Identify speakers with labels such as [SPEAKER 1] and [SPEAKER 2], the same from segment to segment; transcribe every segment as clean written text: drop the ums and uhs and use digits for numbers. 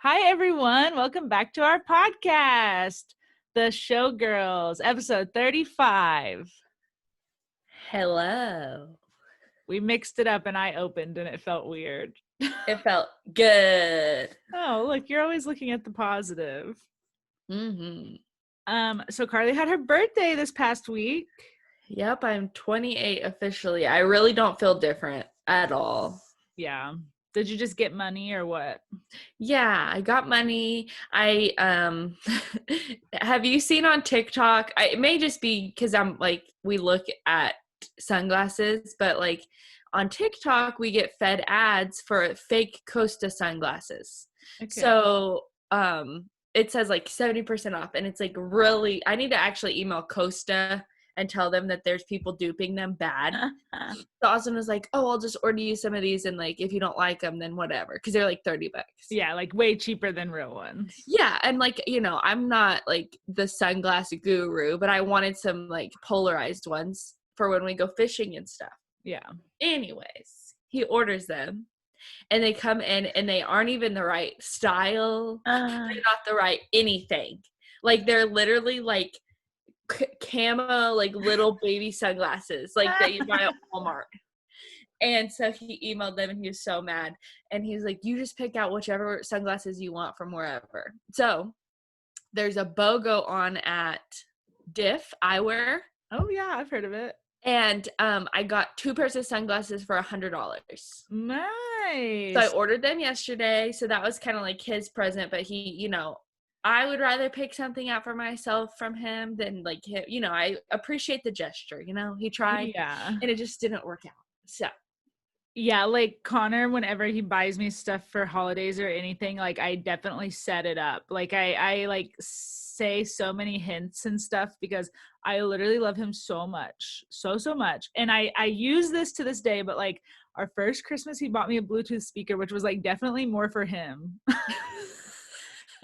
[SPEAKER 1] Hi, everyone. Welcome back to our podcast, The Showgirls, episode 35.
[SPEAKER 2] Hello.
[SPEAKER 1] We mixed it up and I opened and it felt weird.
[SPEAKER 2] It felt good.
[SPEAKER 1] Oh, look, you're always looking at the positive. So Carly had her birthday this past week.
[SPEAKER 2] Yep, I'm 28 officially. I really don't feel different at all.
[SPEAKER 1] Yeah. Did you just get money or what?
[SPEAKER 2] Yeah, I got money. I have you seen on TikTok? It may just be because I'm like we look at sunglasses, but like on TikTok we get fed ads for fake Costa sunglasses.
[SPEAKER 1] Okay.
[SPEAKER 2] So it says like 70% off, and it's like really I need to actually email Costa and tell them that there's people duping them bad. So Austin was like, oh, I'll just order you some of these, and like if you don't like them, then whatever, because they're like $30.
[SPEAKER 1] Yeah, like way cheaper than real ones.
[SPEAKER 2] Yeah, and like, you know, I'm not like the sunglass guru, but I wanted some like polarized ones for when we go fishing and stuff.
[SPEAKER 1] Yeah.
[SPEAKER 2] Anyways, he orders them, and they come in, and they aren't even the right style. They're not the right anything. Like they're literally like camo, like little baby sunglasses, like that you buy at Walmart. And so he emailed them, and he was so mad. And he's like, you just pick out whichever sunglasses you want from wherever. So there's a BOGO on at Diff Eyewear.
[SPEAKER 1] Oh, yeah, I've heard of it.
[SPEAKER 2] And I got 2 pairs of sunglasses for $100.
[SPEAKER 1] Nice.
[SPEAKER 2] So I ordered them yesterday. So that was kind of like his present. But he, you know, I would rather pick something out for myself from him than like him. You know, I appreciate the gesture. You know, he tried.
[SPEAKER 1] Yeah.
[SPEAKER 2] And it just didn't work out. So.
[SPEAKER 1] Yeah, like Connor, whenever he buys me stuff for holidays or anything, like I definitely set it up. Like I like say so many hints and stuff because I literally love him so much. So much. And I use this to this day, but like our first Christmas, he bought me a Bluetooth speaker, which was like definitely more for him.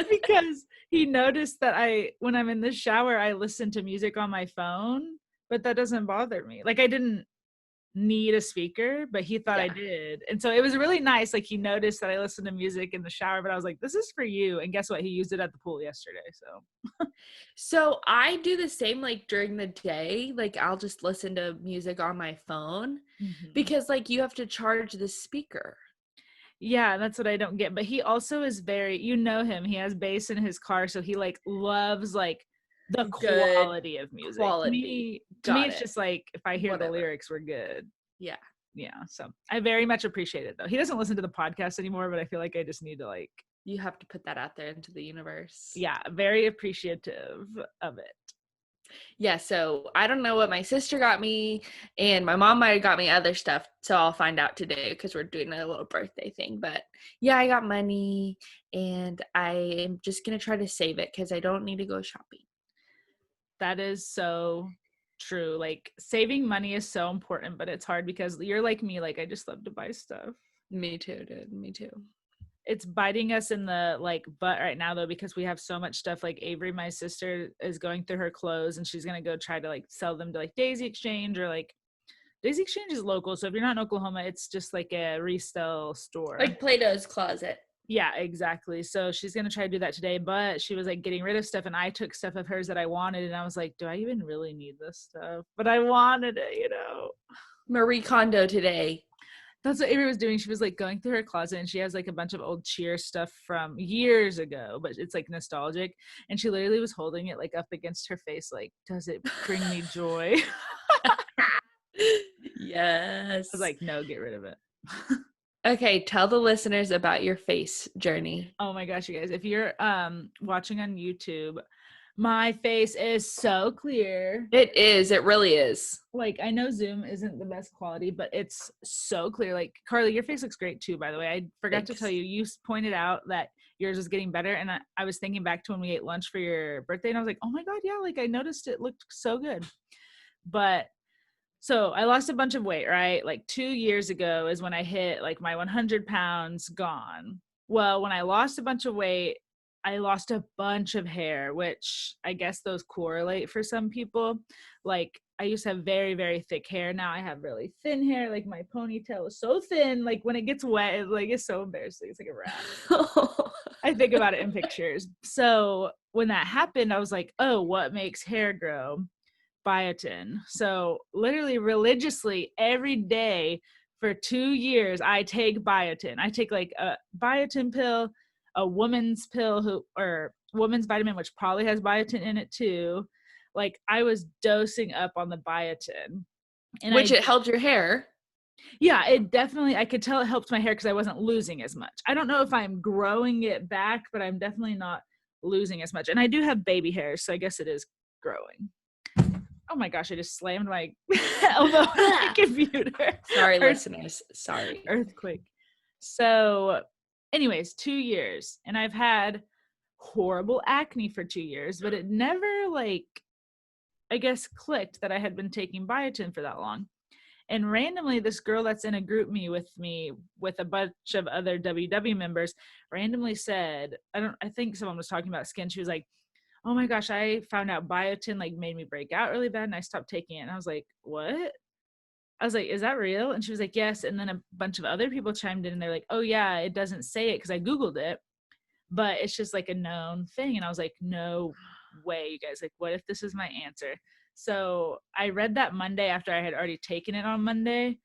[SPEAKER 1] Because he noticed that when I'm in the shower, I listen to music on my phone, but that doesn't bother me. Like I didn't need a speaker, but he thought I did. And so it was really nice. Like he noticed that I listened to music in the shower, but I was like, this is for you. And guess what? He used it at the pool yesterday.
[SPEAKER 2] So I do the same, like during the day, like I'll just listen to music on my phone because like you have to charge the speaker.
[SPEAKER 1] Yeah, that's what I don't get. But he also is very, you know him, he has bass in his car. So he like loves like the quality of music. To me, it's just like if I hear the lyrics, we're good.
[SPEAKER 2] Yeah.
[SPEAKER 1] So I very much appreciate it though. He doesn't listen to the podcast anymore, but I feel like I just need to like.
[SPEAKER 2] You have to put that out there into the universe.
[SPEAKER 1] Yeah, very appreciative of it.
[SPEAKER 2] Yeah, so I don't know what my sister got me, and my mom might have got me other stuff, so I'll find out today because we're doing a little birthday thing. But yeah, I got money, and I am just going to try to save it because I don't need to go shopping.
[SPEAKER 1] That is so true. Like saving money is so important, but it's hard because you're like me. Like I just love to buy stuff.
[SPEAKER 2] Me too, dude. Me too.
[SPEAKER 1] It's biting us in the like butt right now though, because we have so much stuff. Like Avery, my sister, is going through her clothes and she's going to go try to like sell them to like Daisy Exchange, or like Daisy Exchange is local. So if you're not in Oklahoma, it's just like a resale store.
[SPEAKER 2] Like Plato's Closet.
[SPEAKER 1] Yeah, exactly. So she's going to try to do that today, but she was like getting rid of stuff, and I took stuff of hers that I wanted, and I was like, do I even really need this stuff? But I wanted it, you know.
[SPEAKER 2] Marie Kondo today.
[SPEAKER 1] That's what Avery was doing. She was like going through her closet, and she has like a bunch of old Cheer stuff from years ago, but it's like nostalgic. And she literally was holding it like up against her face, like, does it bring me joy?
[SPEAKER 2] Yes.
[SPEAKER 1] I was like, no, get rid of it.
[SPEAKER 2] Okay, tell the listeners about your face journey.
[SPEAKER 1] Oh my gosh, you guys, if you're watching on YouTube, my face is so clear.
[SPEAKER 2] It is. It really is.
[SPEAKER 1] Like, I know Zoom isn't the best quality, but it's so clear. Like, Carly, your face looks great too, by the way. I forgot to tell you, you pointed out that yours was getting better. And I was thinking back to when we ate lunch for your birthday, and I was like, oh my God, yeah, like I noticed it looked so good. But so I lost a bunch of weight, right? Like 2 years ago is when I hit like my 100 pounds gone. Well, when I lost a bunch of weight, I lost a bunch of hair, which I guess those correlate for some people. Like I used to have very, very thick hair. Now I have really thin hair. Like my ponytail is so thin. Like when it gets wet, it's so embarrassing. It's like a wrap. I think about it in pictures. So when that happened, I was like, oh, what makes hair grow? Biotin. So literally religiously every day for 2 years, I take biotin. I take like a biotin pill, a woman's pill or woman's vitamin, which probably has biotin in it too. Like I was dosing up on the biotin. And
[SPEAKER 2] Which it helped your hair.
[SPEAKER 1] Yeah, it definitely, I could tell it helped my hair because I wasn't losing as much. I don't know if I'm growing it back, but I'm definitely not losing as much. And I do have baby hairs, so I guess it is growing. Oh my gosh, I just slammed my elbow on my computer.
[SPEAKER 2] Sorry, listeners. Sorry.
[SPEAKER 1] Earthquake. So, anyways, 2 years. And I've had horrible acne for 2 years, but it never, like, I guess, clicked that I had been taking biotin for that long. And randomly, this girl that's in a group me with a bunch of other WW members randomly said, I think someone was talking about skin. She was like, oh my gosh, I found out biotin like made me break out really bad and I stopped taking it. And I was like, what? I was like, is that real? And she was like, yes. And then a bunch of other people chimed in and they're like, oh yeah, it doesn't say it because I Googled it, but it's just like a known thing. And I was like, no way, you guys. Like, what if this is my answer? So I read that Monday after I had already taken it on Monday,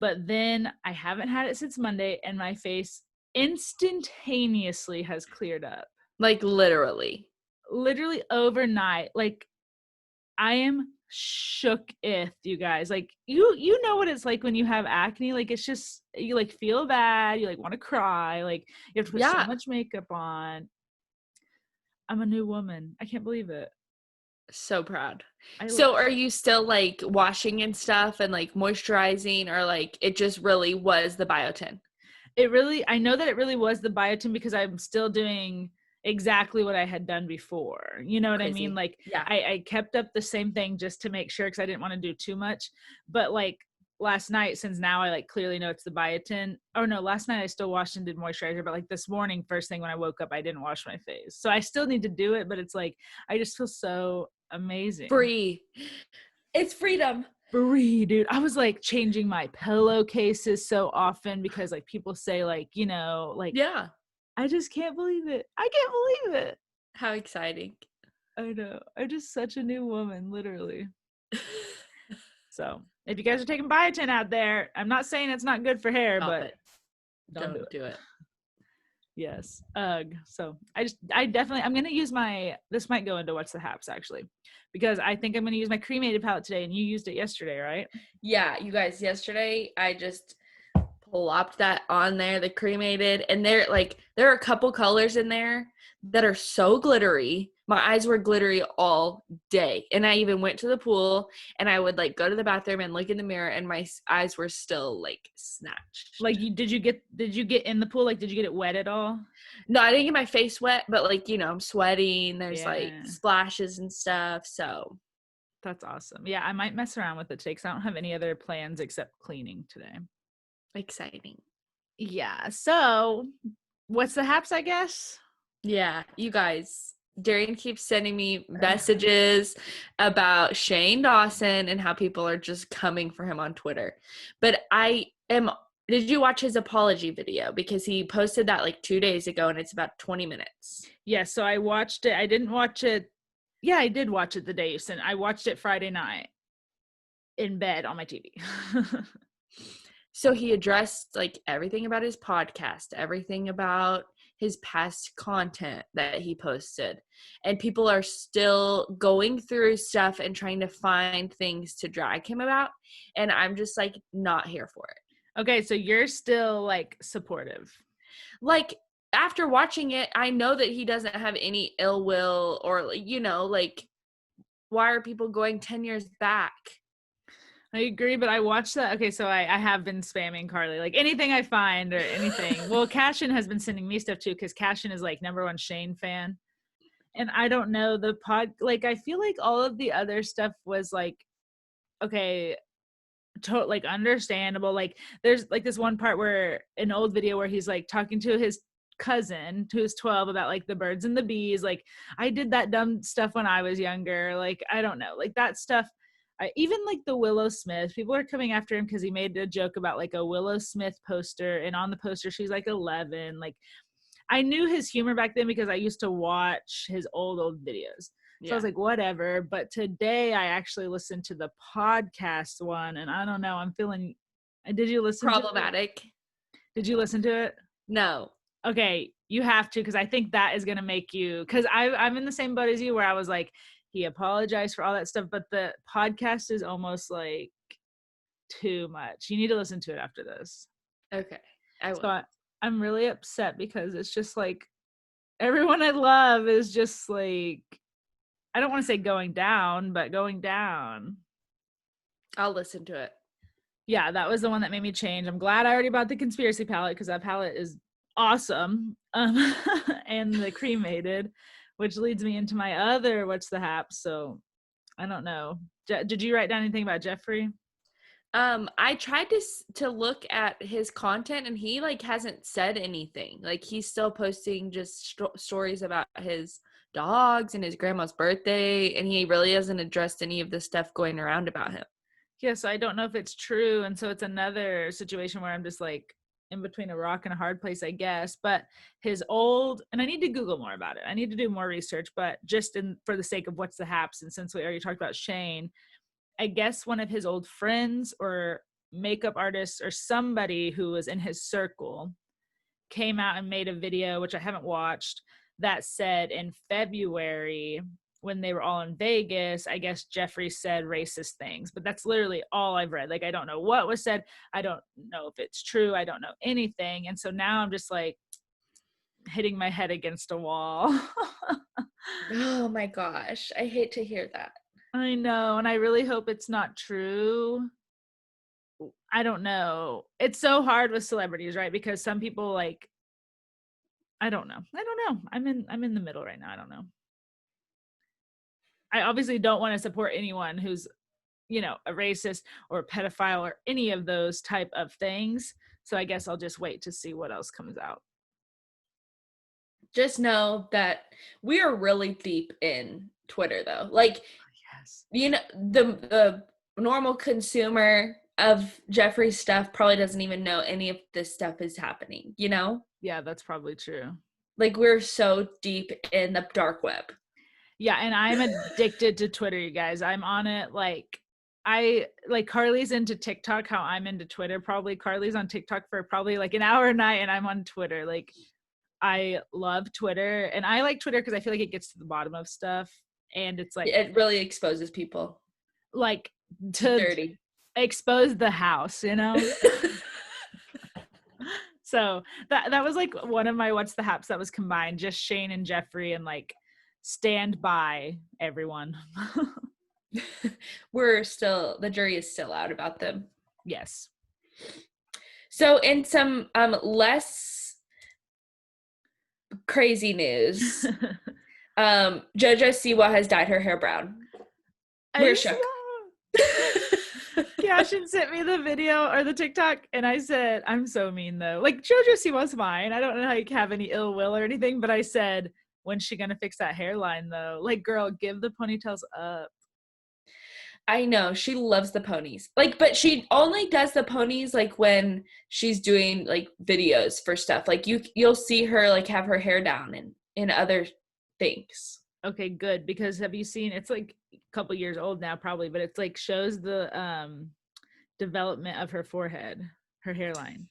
[SPEAKER 1] but then I haven't had it since Monday and my face instantaneously has cleared up.
[SPEAKER 2] Like literally
[SPEAKER 1] Overnight. Like I am shooketh, you guys. Like you know what it's like when you have acne. Like it's just, you like feel bad, you like want to cry, like you have to put so much makeup on. I'm a new woman. I can't believe it.
[SPEAKER 2] So proud. So are you still like washing and stuff and like moisturizing, or like it just really was the biotin?
[SPEAKER 1] I know that it really was the biotin because I'm still doing exactly what I had done before. You know what I mean? Like I kept up the same thing just to make sure because I didn't want to do too much. But like last night, since now I like clearly know it's the biotin. Oh no, last night I still washed and did moisturizer, but like this morning, first thing when I woke up, I didn't wash my face. So I still need to do it, but it's like I just feel so amazing.
[SPEAKER 2] Free. It's freedom.
[SPEAKER 1] Free, dude. I was like changing my pillowcases so often because like people say like, you know, like
[SPEAKER 2] yeah.
[SPEAKER 1] I just can't believe it. I can't believe it.
[SPEAKER 2] How exciting.
[SPEAKER 1] I know. I'm just such a new woman, literally. So if you guys are taking biotin out there, I'm not saying it's not good for hair, but don't do it. Yes. So I'm going to use this might go into what's the haps actually, because I think I'm going to use my cremated palette today and you used it yesterday, right?
[SPEAKER 2] Yeah. You guys, yesterday I just plopped that on there, the cremated, and there are a couple colors in there that are so glittery. My eyes were glittery all day, and I even went to the pool and I would like go to the bathroom and look in the mirror and my eyes were still like snatched.
[SPEAKER 1] Like did you get in the pool? Like did you get it wet at all?
[SPEAKER 2] No, I didn't get my face wet, but like, you know, I'm sweating, there's like splashes and stuff, so
[SPEAKER 1] that's awesome. Yeah, I might mess around with it today because I don't have any other plans except cleaning today.
[SPEAKER 2] Exciting.
[SPEAKER 1] Yeah. So what's the haps, I guess?
[SPEAKER 2] Yeah, you guys, Darian keeps sending me messages about Shane Dawson and how people are just coming for him on Twitter. But did you watch his apology video? Because he posted that like 2 days ago and it's about 20 minutes.
[SPEAKER 1] Yeah, so I watched it. I didn't watch it. Yeah, I did watch it the day you sent. I watched it Friday night in bed on my TV.
[SPEAKER 2] So he addressed like everything about his podcast, everything about his past content that he posted. And people are still going through stuff and trying to find things to drag him about. And I'm just like not here for it.
[SPEAKER 1] Okay, so you're still like supportive.
[SPEAKER 2] Like after watching it, I know that he doesn't have any ill will or, you know, like why are people going 10 years back?
[SPEAKER 1] I agree, but I watched that. Okay, so I have been spamming Carly, like anything I find or anything. Well, Cashin has been sending me stuff too, because Cashin is like #1 Shane fan. And I don't know like I feel like all of the other stuff was like, okay, like understandable. Like there's like this one part where an old video where he's like talking to his cousin who's 12 about like the birds and the bees. Like I did that dumb stuff when I was younger. Like I don't know, like that stuff. Even like the Willow Smith, people are coming after him because he made a joke about like a Willow Smith poster, and on the poster she's like 11. Like I knew his humor back then because I used to watch his old videos. So I was like, whatever. But today I actually listened to the podcast one, and I don't know. I'm feeling. Did you listen?
[SPEAKER 2] Problematic.
[SPEAKER 1] Did you listen to it?
[SPEAKER 2] No.
[SPEAKER 1] Okay, you have to, because I think that is gonna make you. Because I'm in the same boat as you, where I was like, he apologized for all that stuff, but the podcast is almost like too much. You need to listen to it after this.
[SPEAKER 2] Okay, I will.
[SPEAKER 1] So I'm really upset because it's just like everyone I love is just like, I don't want to say going down, but going down.
[SPEAKER 2] I'll listen to it.
[SPEAKER 1] Yeah, that was the one that made me change. I'm glad I already bought the conspiracy palette because that palette is awesome. And the cremated, which leads me into my other what's the haps. So I don't know. Did you write down anything about Jeffree?
[SPEAKER 2] I tried to look at his content, and he like hasn't said anything. Like he's still posting just stories about his dogs and his grandma's birthday, and he really hasn't addressed any of the stuff going around about him.
[SPEAKER 1] Yeah, so I don't know if it's true, and so it's another situation where I'm just like in between a rock and a hard place, I guess. But his old, and I need to Google more about it. I need to do more research, but just for the sake of what's the haps, and since we already talked about Shane, I guess one of his old friends or makeup artists or somebody who was in his circle came out and made a video, which I haven't watched, that said in February when they were all in Vegas, I guess Jeffree said racist things, but that's literally all I've read. Like, I don't know what was said. I don't know if it's true. I don't know anything. And so now I'm just like hitting my head against a wall.
[SPEAKER 2] Oh my gosh. I hate to hear that.
[SPEAKER 1] I know. And I really hope it's not true. I don't know. It's so hard with celebrities, right? Because some people like, I don't know. I'm in the middle right now. I don't know. I obviously don't want to support anyone who's, a racist or a pedophile or any of those type of things. So I guess I'll just wait to see what else comes out.
[SPEAKER 2] Just know that we are really deep in Twitter, though. Like,
[SPEAKER 1] yes,
[SPEAKER 2] the normal consumer of Jeffree's stuff probably doesn't even know any of this stuff is happening,
[SPEAKER 1] Yeah, that's probably true.
[SPEAKER 2] Like, we're so deep in the dark web.
[SPEAKER 1] Yeah, and I'm addicted to Twitter, you guys. I'm on it like Carly's into TikTok, how I'm into Twitter. Probably Carly's on TikTok for probably like an hour a night, and I'm on Twitter. Like, I love Twitter, and I like Twitter because I feel like it gets to the bottom of stuff, and it's like
[SPEAKER 2] it really exposes people,
[SPEAKER 1] like to
[SPEAKER 2] dirty.
[SPEAKER 1] Expose the house, So that was like one of my what's the haps that was combined, just Shane and Jeffree, and like stand by everyone.
[SPEAKER 2] The jury is still out about them.
[SPEAKER 1] Yes.
[SPEAKER 2] So in some less crazy news, Jojo Siwa has dyed her hair brown. We're shook.
[SPEAKER 1] Cashin sent me the video or the TikTok, and I said, I'm so mean though. Like, Jojo Siwa's fine. I don't know how you have any ill will or anything, but I said, when's she gonna fix that hairline though? Like, girl, give the ponytails up.
[SPEAKER 2] I know, she loves the ponies. Like, but she only does the ponies like when she's doing like videos for stuff. Like you'll see her like have her hair down and in other things.
[SPEAKER 1] Okay, good, because have you seen, it's like a couple years old now probably, but it's like shows the development of her forehead, her hairline.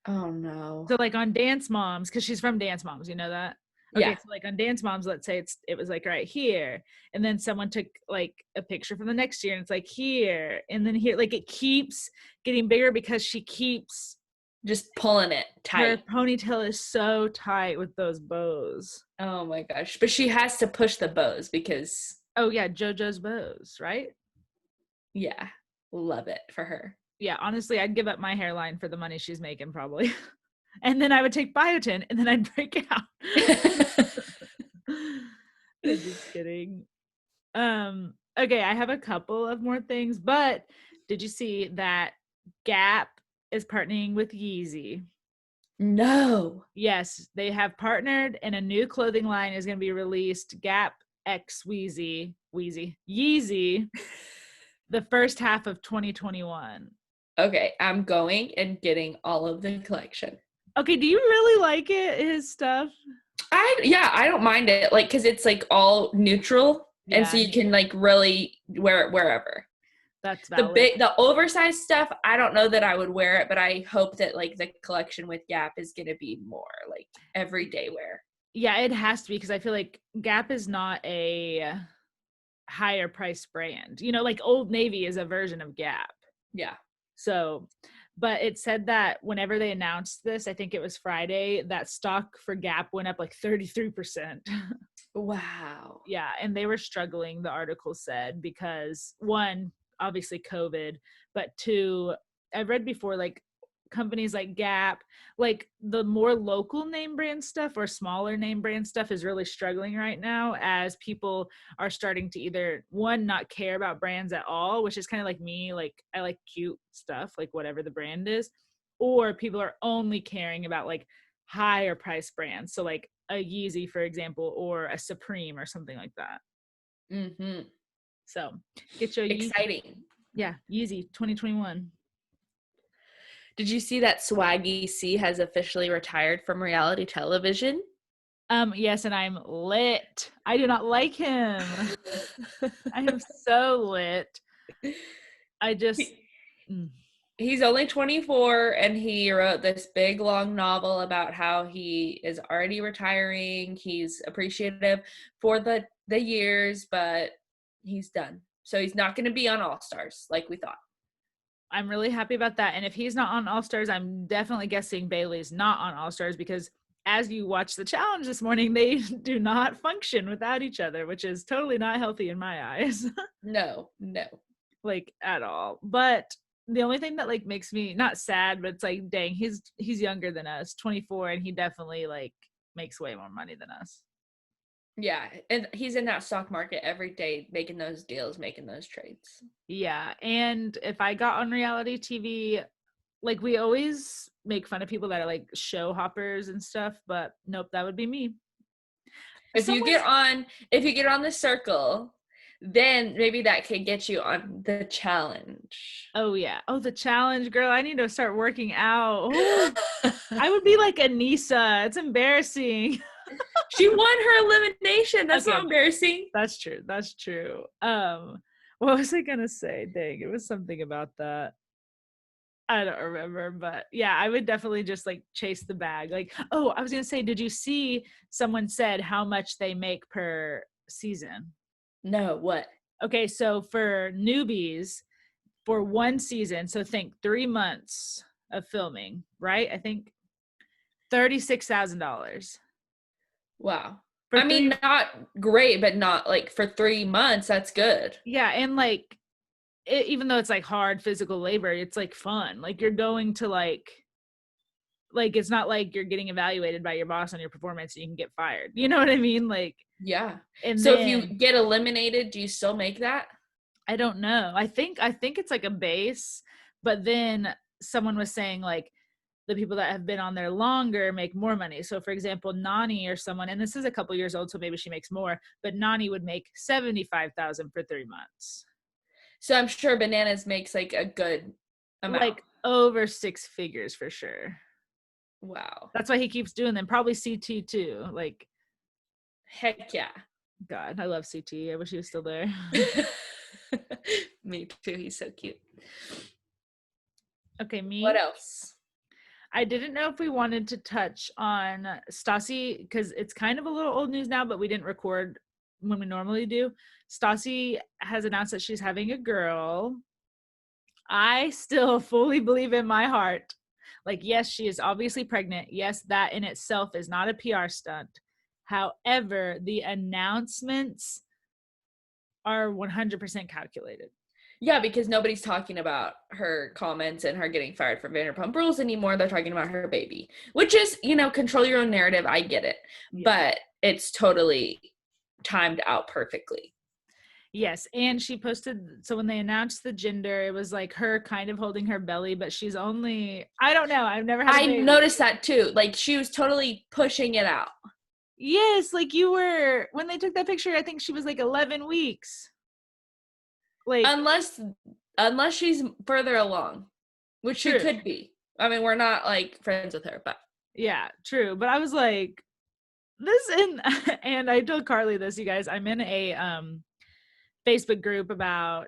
[SPEAKER 2] Oh no.
[SPEAKER 1] So like on Dance Moms, because she's from Dance Moms, you know that? Okay,
[SPEAKER 2] yeah.
[SPEAKER 1] So like on Dance Moms, let's say it was like right here, and then someone took like a picture from the next year and it's like here, and then here, like it keeps getting bigger because she keeps
[SPEAKER 2] just pulling it tight.
[SPEAKER 1] Her ponytail is so tight with those bows.
[SPEAKER 2] Oh my gosh. But she has to push the bows because
[SPEAKER 1] oh yeah, JoJo's bows, right?
[SPEAKER 2] Yeah. Love it for her.
[SPEAKER 1] Yeah, honestly, I'd give up my hairline for the money she's making probably. And then I would take biotin and then I'd break out. Just kidding. Okay, I have a couple of more things, but did you see that Gap is partnering with Yeezy?
[SPEAKER 2] No.
[SPEAKER 1] Yes, they have partnered and a new clothing line is going to be released, Gap X Yeezy, the first half of 2021.
[SPEAKER 2] Okay, I'm going and getting all of the collection.
[SPEAKER 1] Okay, do you really like it, his stuff?
[SPEAKER 2] I don't mind it, like, because it's like all neutral, and so
[SPEAKER 1] Yeah,
[SPEAKER 2] you can like really wear it wherever.
[SPEAKER 1] that's valid.
[SPEAKER 2] The oversized stuff, I don't know that I would wear it, but I hope that like the collection with Gap is gonna be more like everyday wear.
[SPEAKER 1] Yeah, it has to be because I feel like Gap is not a higher price brand. You know, like Old Navy is a version of Gap.
[SPEAKER 2] Yeah.
[SPEAKER 1] So, but it said that whenever they announced this, I think it was Friday, that stock for Gap went up like 33%.
[SPEAKER 2] Wow.
[SPEAKER 1] Yeah, and they were struggling, the article said, because one, obviously COVID, but two, I've read before, like companies like Gap, like the more local name brand stuff or smaller name brand stuff is really struggling right now, as people are starting to either one, not care about brands at all, which is kind of like me, like I like cute stuff, like whatever the brand is, or people are only caring about like higher price brands, so like a Yeezy, for example, or a Supreme or something like that.
[SPEAKER 2] Mm-hmm.
[SPEAKER 1] So get your Yeezy.
[SPEAKER 2] Exciting.
[SPEAKER 1] Yeah, Yeezy 2021.
[SPEAKER 2] Did you see that Swaggy C has officially retired from reality television?
[SPEAKER 1] Yes, and I'm lit. I do not like him. I am so lit. I just mm.
[SPEAKER 2] He's only 24, and he wrote this big long novel about how he is already retiring. He's appreciative for the years, but he's done. So he's not going to be on All Stars like we thought.
[SPEAKER 1] I'm really happy about that. And if he's not on All Stars, I'm definitely guessing Bailey's not on All Stars, because as you watch the challenge this morning, they do not function without each other, which is totally not healthy in my eyes.
[SPEAKER 2] No.
[SPEAKER 1] Like at all. But the only thing that like makes me not sad, but it's like, dang, he's younger than us, 24, and he definitely like makes way more money than us.
[SPEAKER 2] Yeah, and he's in that stock market every day, making those deals, making those trades.
[SPEAKER 1] Yeah, and if I got on reality TV, like we always make fun of people that are like show hoppers and stuff, but nope, that would be me.
[SPEAKER 2] If you get on the circle, then maybe that could get you on the challenge.
[SPEAKER 1] Oh yeah. Oh, the challenge, girl. I need to start working out. Ooh, I would be like Anissa. It's embarrassing.
[SPEAKER 2] She won her elimination. That's
[SPEAKER 1] Okay,
[SPEAKER 2] not embarrassing.
[SPEAKER 1] that's true. That's true. What was I gonna say? Dang, it was something about that. I don't remember, but yeah, I would definitely just like chase the bag. Like, oh, I was gonna say, did you see someone said how much they make per season?
[SPEAKER 2] No, what?
[SPEAKER 1] Okay, so for newbies, for one season, so think 3 months of filming, right? I think $36,000
[SPEAKER 2] Wow.
[SPEAKER 1] for
[SPEAKER 2] I
[SPEAKER 1] three.
[SPEAKER 2] mean, not great, but not like for 3 months, that's good.
[SPEAKER 1] Yeah, and like even though it's like hard physical labor, it's like fun. Like you're going to like it's not like you're getting evaluated by your boss on your performance and you can get fired. You know what I mean? Like,
[SPEAKER 2] Yeah.
[SPEAKER 1] and
[SPEAKER 2] So if you
[SPEAKER 1] then
[SPEAKER 2] get eliminated, do you still make that?
[SPEAKER 1] I don't know. I think it's like a base, but then someone was saying like the people that have been on there longer make more money. So for example, Nani or someone, and this is a couple years old, so maybe she makes more, but Nani would make 75,000 for 3 months.
[SPEAKER 2] So I'm sure Bananas makes like a good amount.
[SPEAKER 1] Like over six figures for sure.
[SPEAKER 2] Wow.
[SPEAKER 1] That's why he keeps doing them. Probably CT too. Like,
[SPEAKER 2] Heck yeah.
[SPEAKER 1] God, I love CT. I wish he was still there.
[SPEAKER 2] Me too. He's so cute.
[SPEAKER 1] Okay, me.
[SPEAKER 2] What else?
[SPEAKER 1] I didn't know if we wanted to touch on Stassi, because it's kind of a little old news now, but we didn't record when we normally do. Stassi has announced that she's having a girl. I still fully believe in my heart. Like, yes, she is obviously pregnant. Yes, that in itself is not a PR stunt. However, the announcements are 100% calculated.
[SPEAKER 2] Yeah, because nobody's talking about her comments and her getting fired from Vanderpump Rules anymore. They're talking about her baby, which is, control your own narrative. I get it. Yeah. But it's totally timed out perfectly.
[SPEAKER 1] Yes, and she posted, so when they announced the gender, it was like her kind of holding her belly, but she's only, I don't know, I've never had a baby.
[SPEAKER 2] I noticed that too. Like, she was totally pushing it out.
[SPEAKER 1] Yes, like you were, when they took that picture, I think she was like 11 weeks. Like,
[SPEAKER 2] unless she's further along, which
[SPEAKER 1] true.
[SPEAKER 2] she could be. I mean, we're not like friends with her, but
[SPEAKER 1] Yeah, true. But I was like, and I told Carly this, you guys. I'm in a Facebook group about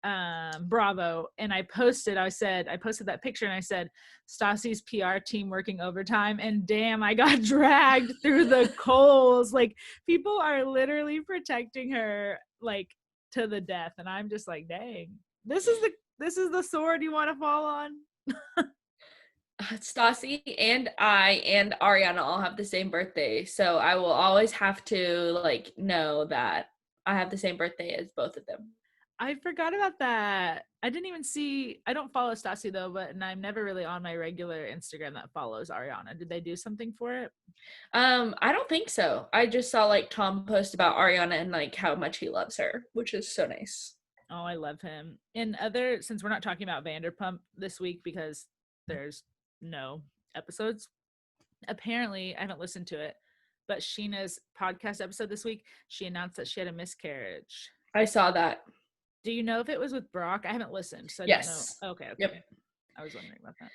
[SPEAKER 1] Bravo, and I posted that picture and I said Stassi's PR team working overtime, and damn, I got dragged through the coals. Like, people are literally protecting her like to the death, and I'm just like, dang, this is the sword you want to fall on.
[SPEAKER 2] Stassi and I and Ariana all have the same birthday, so I will always have to like know that I have the same birthday as both of them.
[SPEAKER 1] I forgot about that. I didn't even see. I don't follow Stassi though, and I'm never really on my regular Instagram that follows Ariana. Did they do something for it?
[SPEAKER 2] I don't think so. I just saw like Tom post about Ariana and like how much he loves her, which is so nice.
[SPEAKER 1] Oh, I love him. Since we're not talking about Vanderpump this week because there's no episodes, apparently I haven't listened to it, but Sheena's podcast episode this week, she announced that she had a miscarriage.
[SPEAKER 2] I saw that.
[SPEAKER 1] Do you know if it was with Brock? I haven't listened, so I
[SPEAKER 2] Yes.
[SPEAKER 1] don't know. Okay.
[SPEAKER 2] Yep.
[SPEAKER 1] I was wondering about that.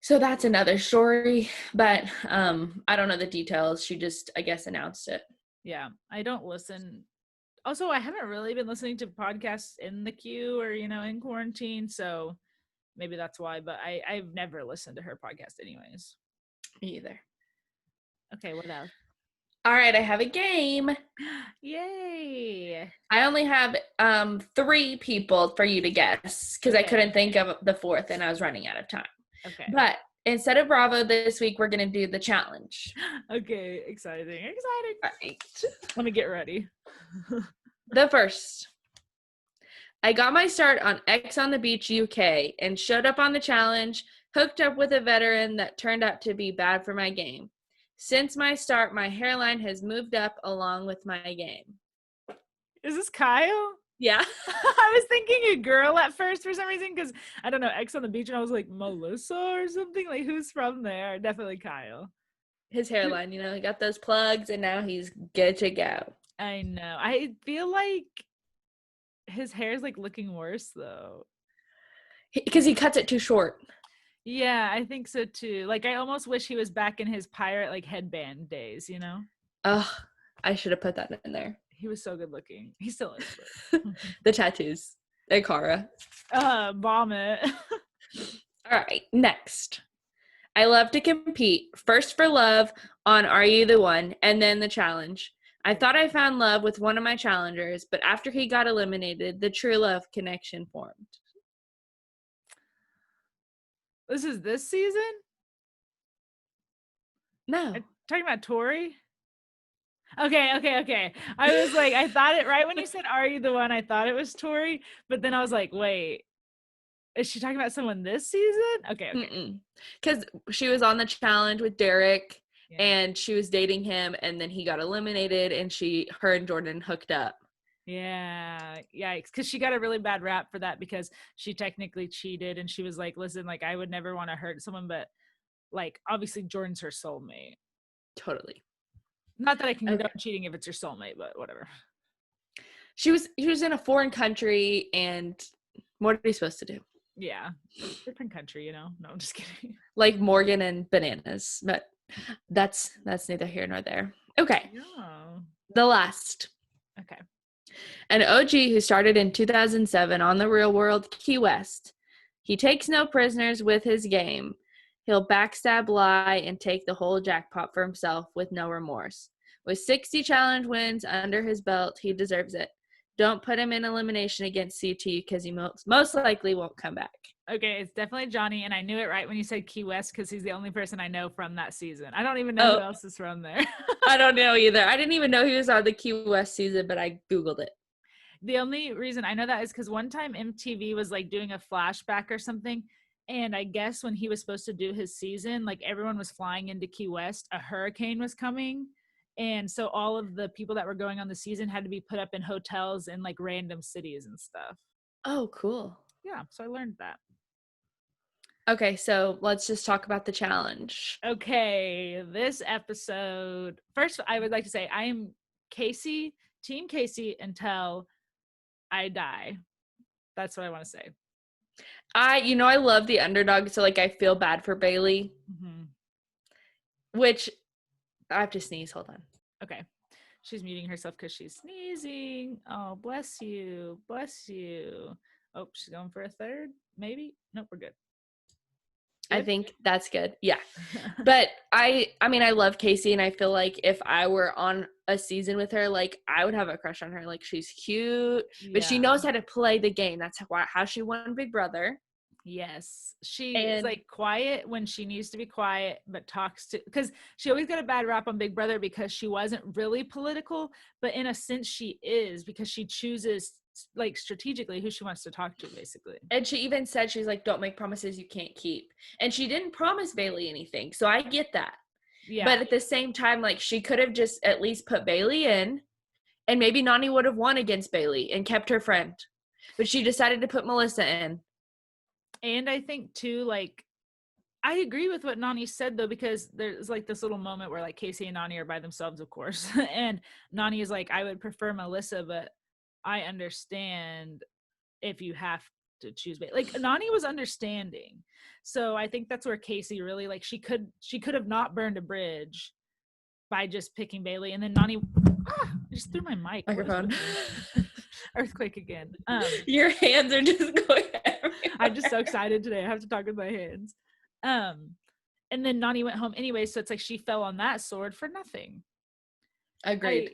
[SPEAKER 2] So that's another story, but I don't know the details. She just, I guess, announced it.
[SPEAKER 1] Yeah, I don't listen. Also, I haven't really been listening to podcasts in the queue or, in quarantine, so maybe that's why, but I've never listened to her podcast anyways.
[SPEAKER 2] Me either.
[SPEAKER 1] Okay, what else?
[SPEAKER 2] All right, I have a game.
[SPEAKER 1] Yay!
[SPEAKER 2] I only have 3 people for you to guess because I couldn't think of the 4th and I was running out of time.
[SPEAKER 1] Okay.
[SPEAKER 2] But instead of Bravo this week, we're going to do the challenge.
[SPEAKER 1] Okay, exciting.
[SPEAKER 2] All right.
[SPEAKER 1] Let me get ready.
[SPEAKER 2] The first. I got my start on X on the Beach UK and showed up on the challenge, hooked up with a veteran that turned out to be bad for my game. Since my start, my hairline has moved up along with my game.
[SPEAKER 1] Is this Kyle?
[SPEAKER 2] Yeah.
[SPEAKER 1] I was thinking a girl at first for some reason because, I don't know, X on the Beach, and I was like, Melissa or something? Like, who's from there? Definitely Kyle.
[SPEAKER 2] His hairline, he got those plugs and now he's good to go.
[SPEAKER 1] I know. I feel like his hair is like looking worse though.
[SPEAKER 2] Because he cuts it too short.
[SPEAKER 1] Yeah, I think so too. Like, I almost wish he was back in his pirate like headband days,
[SPEAKER 2] Ugh, I should have put that in there.
[SPEAKER 1] He was so good looking. He still is.
[SPEAKER 2] The tattoos. Akara.
[SPEAKER 1] Vomit.
[SPEAKER 2] All right, next. I love to compete. First for love on Are You the One, and then the challenge. I thought I found love with one of my challengers, but after he got eliminated, the true love connection formed.
[SPEAKER 1] This is this season?
[SPEAKER 2] No.
[SPEAKER 1] Talking about Tori? Okay. I was like, I thought it right when you said, Are You the One? I thought it was Tori, but then I was like, wait, is she talking about someone this season? Okay.
[SPEAKER 2] Because she was on the challenge with Derek, and she was dating him, and then he got eliminated, and her and Jordan hooked up.
[SPEAKER 1] Yeah, because she got a really bad rap for that because she technically cheated, and she was like, listen, like, I would never want to hurt someone, but like, obviously Jordan's her soulmate.
[SPEAKER 2] Totally.
[SPEAKER 1] Not that I can condone cheating if it's your soulmate, but whatever.
[SPEAKER 2] She was in a foreign country, and what are you supposed to do?
[SPEAKER 1] Yeah, different country, No, I'm just kidding.
[SPEAKER 2] Like Morgan and Bananas, but that's neither here nor there. Okay.
[SPEAKER 1] Yeah.
[SPEAKER 2] The last.
[SPEAKER 1] Okay.
[SPEAKER 2] An OG who started in 2007 on the Real World Key West. He takes no prisoners with his game. He'll backstab, lie, and take the whole jackpot for himself with no remorse. With 60 challenge wins under his belt, he deserves it. Don't put him in elimination against CT because he most likely won't come back.
[SPEAKER 1] Okay, it's definitely Johnny, and I knew it right when you said Key West because he's the only person I know from that season. I don't even know who else is from there.
[SPEAKER 2] I don't know either. I didn't even know he was on the Key West season, but I Googled it.
[SPEAKER 1] The only reason I know that is because one time MTV was like doing a flashback or something, and I guess when he was supposed to do his season, like everyone was flying into Key West, a hurricane was coming, and so all of the people that were going on the season had to be put up in hotels in like random cities and stuff.
[SPEAKER 2] Oh, cool.
[SPEAKER 1] Yeah, so I learned that.
[SPEAKER 2] Okay, so let's just talk about the challenge.
[SPEAKER 1] Okay, this episode, first I would like to say I am Team Casey until I die. That's what I want to say.
[SPEAKER 2] I love the underdog, so like I feel bad for Bailey.
[SPEAKER 1] Mm-hmm.
[SPEAKER 2] Which I have to sneeze. Hold on.
[SPEAKER 1] Okay. She's muting herself because she's sneezing. Oh, bless you. Bless you. Oh, she's going for a third? Maybe? Nope, we're good.
[SPEAKER 2] I think that's good. Yeah. But I mean, I love Casey, and I feel like if I were on a season with her, like, I would have a crush on her. Like, she's cute, but she knows how to play the game. That's how she won Big Brother.
[SPEAKER 1] Yes. She is like quiet when she needs to be quiet, but talks to, because she always got a bad rap on Big Brother because she wasn't really political, but in a sense she is, because she chooses like strategically who she wants to talk to, basically.
[SPEAKER 2] And she even said, she's like, don't make promises you can't keep. And she didn't promise Bailey anything. So I get that. Yeah. But at the same time, like, she could have just at least put Bailey in, and maybe Nany would have won against Bailey and kept her friend. But she decided to put Melissa in.
[SPEAKER 1] And I think too, like, I agree with what Nany said, though, because there's like this little moment where like Casey and Nany are by themselves, of course. And Nany is like, I would prefer Melissa, but I understand if you have to choose. Like, Nany was understanding. So I think that's where Casey really, like, she could have not burned a bridge by just picking Bailey. And then Nany, I just threw my
[SPEAKER 2] microphone.
[SPEAKER 1] Earthquake again.
[SPEAKER 2] Your hands are just going everywhere.
[SPEAKER 1] I'm just so excited today. I have to talk with my hands. And then Nany went home anyway, so it's like she fell on that sword for nothing.
[SPEAKER 2] Agreed.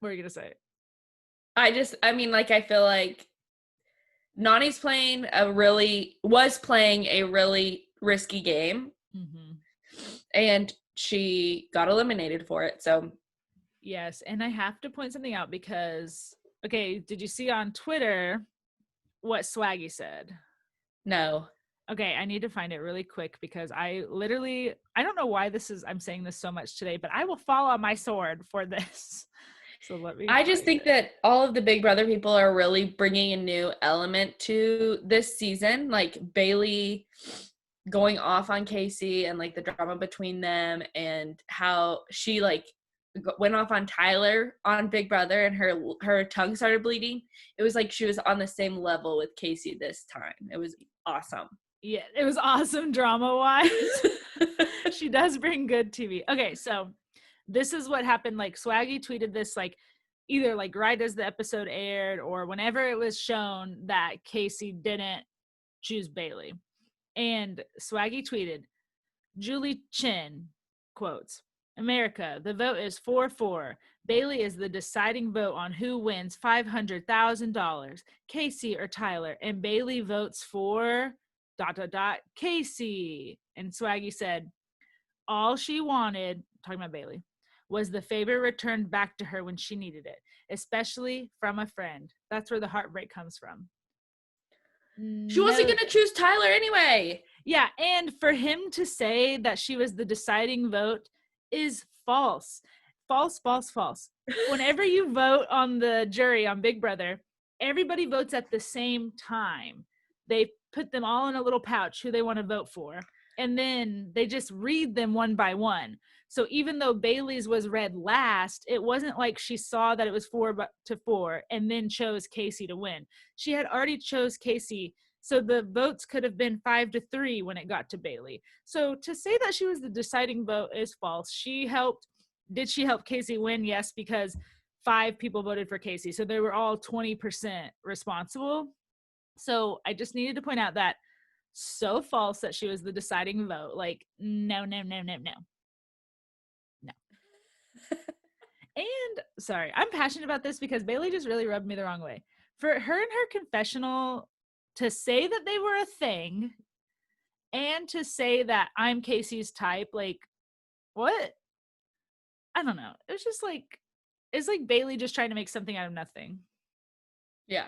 [SPEAKER 1] What are you gonna say?
[SPEAKER 2] I mean, like, I feel like Nany's was playing a really risky game. Mm-hmm. And she got eliminated for it, so.
[SPEAKER 1] Yes, and I have to point something out because, okay, did you see on Twitter what Swaggy said?
[SPEAKER 2] No.
[SPEAKER 1] Okay, I need to find it really quick because I don't know why I'm saying this so much today, but I will fall on my sword for this. So let me.
[SPEAKER 2] I just think that all of the Big Brother people are really bringing a new element to this season, like Bailey going off on Casey and like the drama between them, and how she like went off on Tyler on Big Brother and her tongue started bleeding. It was like she was on the same level with Casey this time. It was awesome.
[SPEAKER 1] Yeah, it was awesome drama-wise. She does bring good TV. Okay, so this is what happened. Like, Swaggy tweeted this, like, either like right as the episode aired or whenever it was shown that Casey didn't choose Bailey. And Swaggy tweeted, Julie Chin, quotes, America, the vote is 4-4. Bailey is the deciding vote on who wins $500,000, Casey or Tyler, and Bailey votes for ... Casey. And Swaggy said, all she wanted, talking about Bailey, was the favor returned back to her when she needed it, especially from a friend. That's where the heartbreak comes from.
[SPEAKER 2] She wasn't going to choose Tyler anyway.
[SPEAKER 1] Yeah, and for him to say that she was the deciding vote is false. False, false, false. Whenever you vote on the jury on Big Brother, everybody votes at the same time. They put them all in a little pouch who they want to vote for, and then they just read them one by one. So even though Bailey's was read last, it wasn't like she saw that it was 4-4 and then chose Casey to win. She had already chose Casey, so the votes could have been 5-3 when it got to Bailey. So to say that she was the deciding vote is false. Did she help Casey win? Yes, because 5 people voted for Casey. So they were all 20% responsible. So I just needed to point out that so false that she was the deciding vote. Like, no. And sorry, I'm passionate about this because Bailey just really rubbed me the wrong way. For her and her confessional to say that they were a thing and to say that I'm Casey's type, like, what? I don't know. It was just like, it's like Bailey just trying to make something out of nothing.
[SPEAKER 2] Yeah.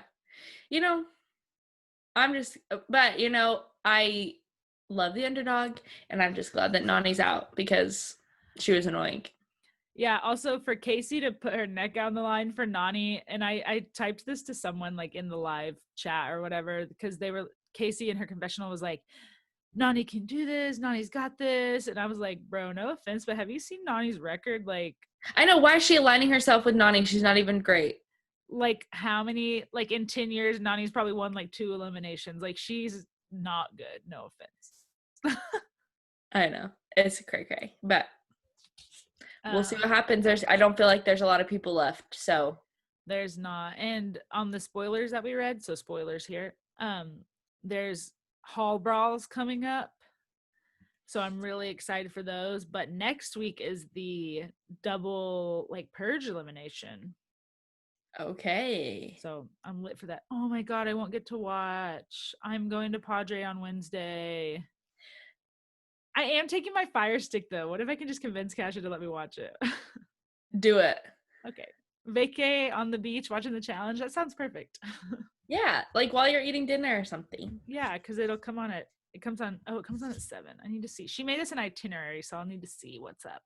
[SPEAKER 2] I love the underdog, and I'm just glad that Nany's out because she was annoying.
[SPEAKER 1] Yeah, also for Casey to put her neck on the line for Nany, and I typed this to someone like in the live chat or whatever, because Casey in her confessional was like, Nany can do this, Nany's got this, and I was like, bro, no offense, but have you seen Nany's record? Like,
[SPEAKER 2] I know, why is she aligning herself with Nany? She's not even great.
[SPEAKER 1] Like, how many, like, in 10 years, Nany's probably won like 2 eliminations. Like, she's not good, no offense.
[SPEAKER 2] I know. It's cray-cray, but we'll see what
[SPEAKER 1] Um,
[SPEAKER 2] happens. I don't feel like there's a lot of people left, so.
[SPEAKER 1] there's not. And on the spoilers that we read, so spoilers here, there's hall brawls coming up. So I'm really excited for those. But next week is the double like purge elimination.
[SPEAKER 2] Okay.
[SPEAKER 1] So I'm lit for that. Oh my god, I won't get to watch. I'm going to Padre on Wednesday. I am taking my Fire Stick though. What if I can just convince Kasha to let me watch it?
[SPEAKER 2] Do it.
[SPEAKER 1] Okay. Vacay on the beach watching the challenge. That sounds perfect.
[SPEAKER 2] Yeah, like while you're eating dinner or something.
[SPEAKER 1] Yeah, because it comes on at 7. I need to see. She made us an itinerary, so I'll need to see what's up,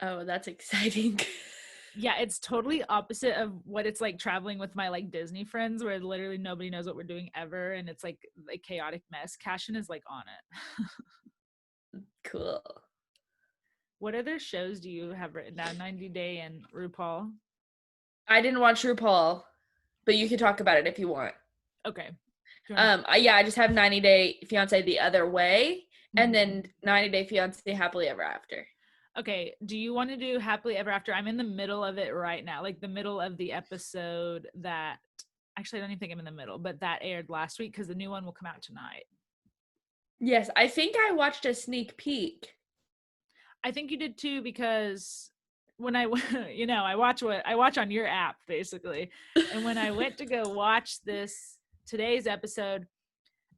[SPEAKER 2] Oh, that's exciting.
[SPEAKER 1] Yeah, it's totally opposite of what it's like traveling with my like Disney friends where literally nobody knows what we're doing ever and it's like a chaotic mess. Cashin is like on it.
[SPEAKER 2] Cool.
[SPEAKER 1] What other shows do you have written down? 90 Day and RuPaul?
[SPEAKER 2] I didn't watch RuPaul, but you can talk about it if you want.
[SPEAKER 1] Okay.
[SPEAKER 2] I just have 90 Day Fiancé the other way, and then 90 Day Fiancé Happily Ever After.
[SPEAKER 1] Okay, do you want to do Happily Ever After? I'm in the middle of it right now, like the middle of the episode that, actually I don't even think I'm in the middle, but that aired last week because the new one will come out tonight.
[SPEAKER 2] Yes, I think I watched a sneak peek.
[SPEAKER 1] I think you did too because when I I watch on your app basically. And when I went to go watch today's episode,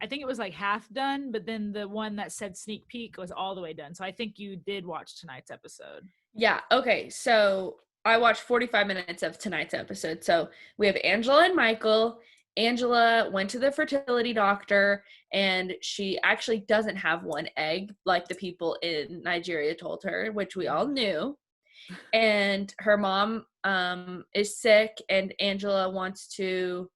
[SPEAKER 1] I think it was like half done, but then the one that said sneak peek was all the way done. So I think you did watch tonight's episode.
[SPEAKER 2] Yeah, okay. So I watched 45 minutes of tonight's episode. So we have Angela and Michael. Angela went to the fertility doctor and she actually doesn't have one egg like the people in Nigeria told her, which we all knew. And her mom is sick and Angela wants to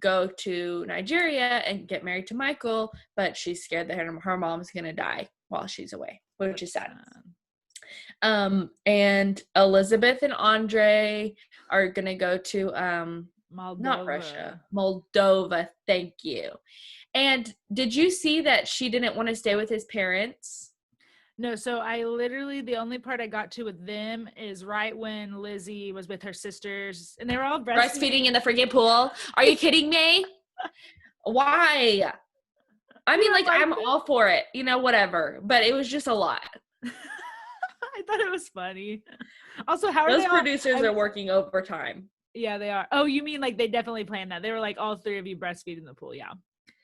[SPEAKER 2] go to Nigeria and get married to Michael, but she's scared that her mom's going to die while she's away, which is sad. And Elizabeth and Andre are going to go to
[SPEAKER 1] Moldova.
[SPEAKER 2] Not Russia, Moldova. Thank you. And did you see that she didn't want to stay with his parents?
[SPEAKER 1] No, so I literally, the only part I got to with them is right when Lizzie was with her sisters and they were all
[SPEAKER 2] breastfeeding in the freaking pool. Are you kidding me? Why? I mean, like, I'm all for it, whatever, but it was just a lot.
[SPEAKER 1] I thought it was funny. Also, how are
[SPEAKER 2] those producers are working overtime?
[SPEAKER 1] Yeah, they are. Oh, you mean like they definitely planned that? They were like all 3 of you breastfeed in the pool. Yeah.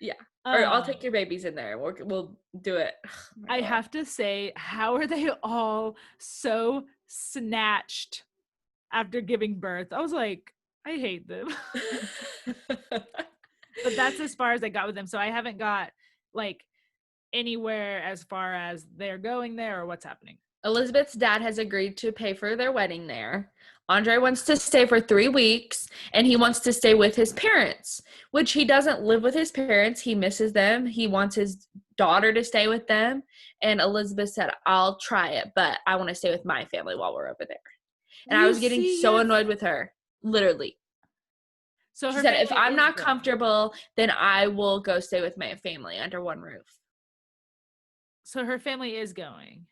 [SPEAKER 2] Yeah. Or I'll take your babies in there. We'll do it.
[SPEAKER 1] Oh I have to say, how are they all so snatched after giving birth? I was like, I hate them. But that's as far as I got with them. So I haven't got like anywhere as far as they're going there or what's happening.
[SPEAKER 2] Elizabeth's dad has agreed to pay for their wedding there. Andre wants to stay for 3 weeks, and he wants to stay with his parents, which he doesn't live with his parents. He misses them. He wants his daughter to stay with them. And Elizabeth said, I'll try it, but I want to stay with my family while we're over there. And I was getting so annoyed with her, literally. So she said, if I'm not comfortable, then I will go stay with my family under one roof.
[SPEAKER 1] So her family is going.